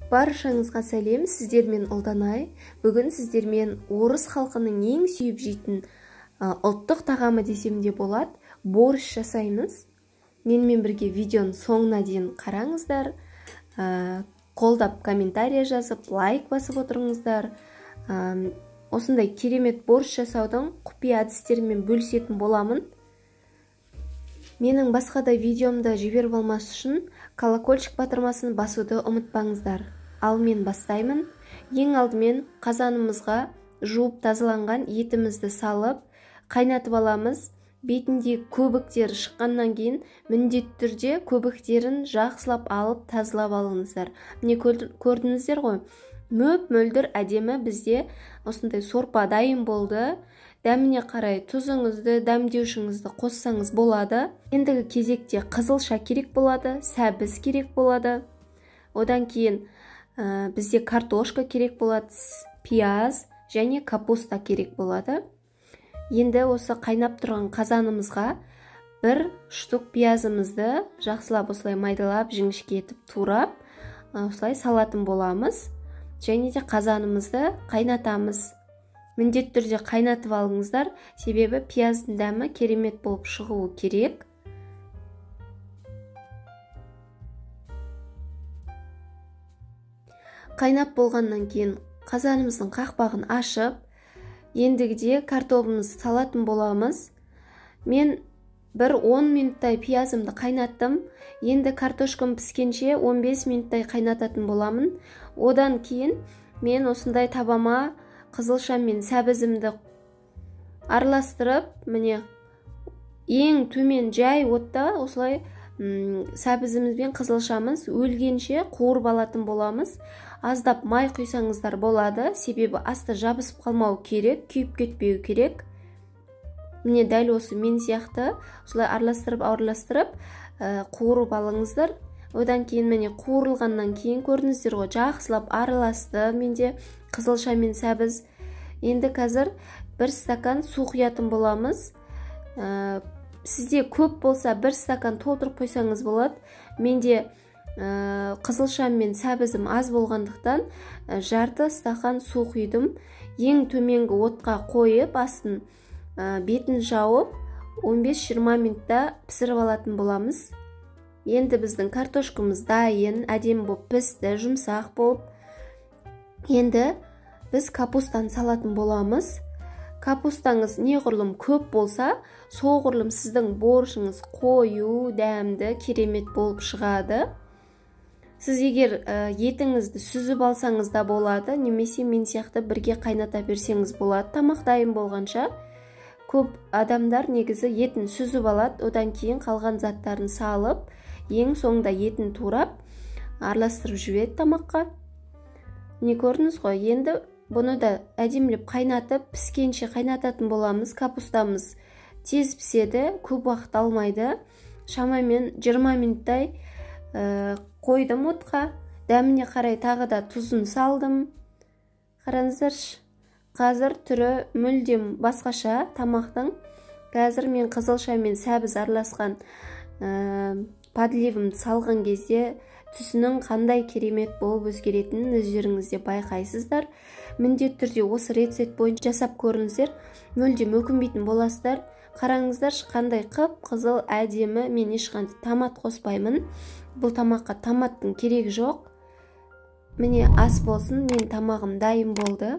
Баршаңызға сәлем, сіздермен Ұлданай. Бүгін сіздермен орыс халқының ең сүйіп жейтін ұлттық тағамы десем де болады, борщ жасаймыз. Менімен бірге видеоны соңына дейін қараңыздар. Қолдап комментария жазып, лайк басып отырыңыздар. Осындай керемет борщ жасаудың құпия әдістерімен бөлісетін боламын. Менің басқа да видеомды жіберіп алмас үшін колокольчик батырмасын басуды ұмытпаңыздар. Ал мен бастаймын. Ең алдымен қазанымызға жуып тазаланған етімізді салып, қайнатып аламыз. Бетінде көбіктер шыққаннан кейін міндетті түрде көбіктерін жақсылап алып тазалап алыңыздар. Міне көрдіңіздер ғой, мөп-мөлдір әдемі бізде осындай сорпа дайын болды. Дәміне қарай тұзыңызды, дәмдеушіңізді қоссаңыз болады. Ендігі кезекте қызылша керек болады, сәбіз керек болады. Одан кейін бізде картошка керек болады, пияз және капуста керек болады. Енді осы қайнап тұрған қазанымызға бір штук пиязымызды жақсылап осылай майдалап, жіңішке етіп турап, осылай салатын боламыз. Және де қазанымызды қайнатамыз. Міндетті түрде қайнатып алыңыздар, себебі пияздың дәмі керемет болып шығуы керек. Қайнап болғаннан кейін қазанымыздың қақпағын ашып, ендігіде картобымызды салатын боламыз. Мен бір 10 минуттай пиязымды қайнаттым. Енді картошкам піскенше 15 минуттай қайнататын боламын. Одан кейін мен осындай табама қызылша мен сәбізімді араластырып, міне ең төмен жай отта осылай сәбізіміз бен қызылшамыз өлгенше қуырып алатын боламыз. Аздап май құйсаңыздар болады, себебі асты жабысып қалмау керек, күйіп кетпеу керек. Міне дәл осы мен сияқты осылай араластырып қуырып алыңыздар. Одан кейін міне қуырылғаннан кейін көрдіңіздер ғой, жақсылап араласты менде қызылша мен сәбіз. Енді қазір бір стакан су құятын боламыз. Сізде көп болса бір стакан толтырып қойсаңыз болады. Менде қызылша мен сәбізім аз болғандықтан жарты стакан су құйдым. Ең төменгі отқа қойып, астын бетін жауып 15-20 минутта пісіріп алатын боламыз. Енді біздің картошкамыз дайын, әдемі болып пісті, жұмсақ болып. Енді біз капустаны салатын боламыз. Капустаңыз неғұрлым көп болса, соғұрлым сіздің борщыңыз қою, дәмді, керемет болып шығады. Сіз егер етіңізді сүзіп алсаңыз да болады, немесе мен сияқты бірге қайната берсеңіз болады. Тамақ дайын болғанша көп адамдар негізі етін сүзіп алады, одан кейін қалған заттарын салып, ең соңында етін турап, араластырып жібереді тамаққа. Не көрдіңіз ғой, енді бұны да әдемілеп қайнатып, піскенше қайнататын боламыз. Капустамыз тез піседі, көп уақыт алмайды. Шамамен 20 минуттай қойдым отқа. Дәміне қарай тағы да тұзын салдым. Қараңыздаршы, қазір түрі мүлдем басқаша тамақтың. Қазір мен қызылша мен сәбіз араласқан подливімді салған кезде түсінің қандай керемет болып өзгеретінін өздеріңізде байқайсыздар. Міндетті түрде осы рецепт бойынша жасап көріңіздер, мүлдем өкінбейтін боласыздар. Қараңыздаршы, қандай қып-қызыл әдемі. Мен ешқандай томат қоспаймын. Бұл тамаққа томаттың керегі жоқ. Міне ас болсын, мен тамағым дайын болды.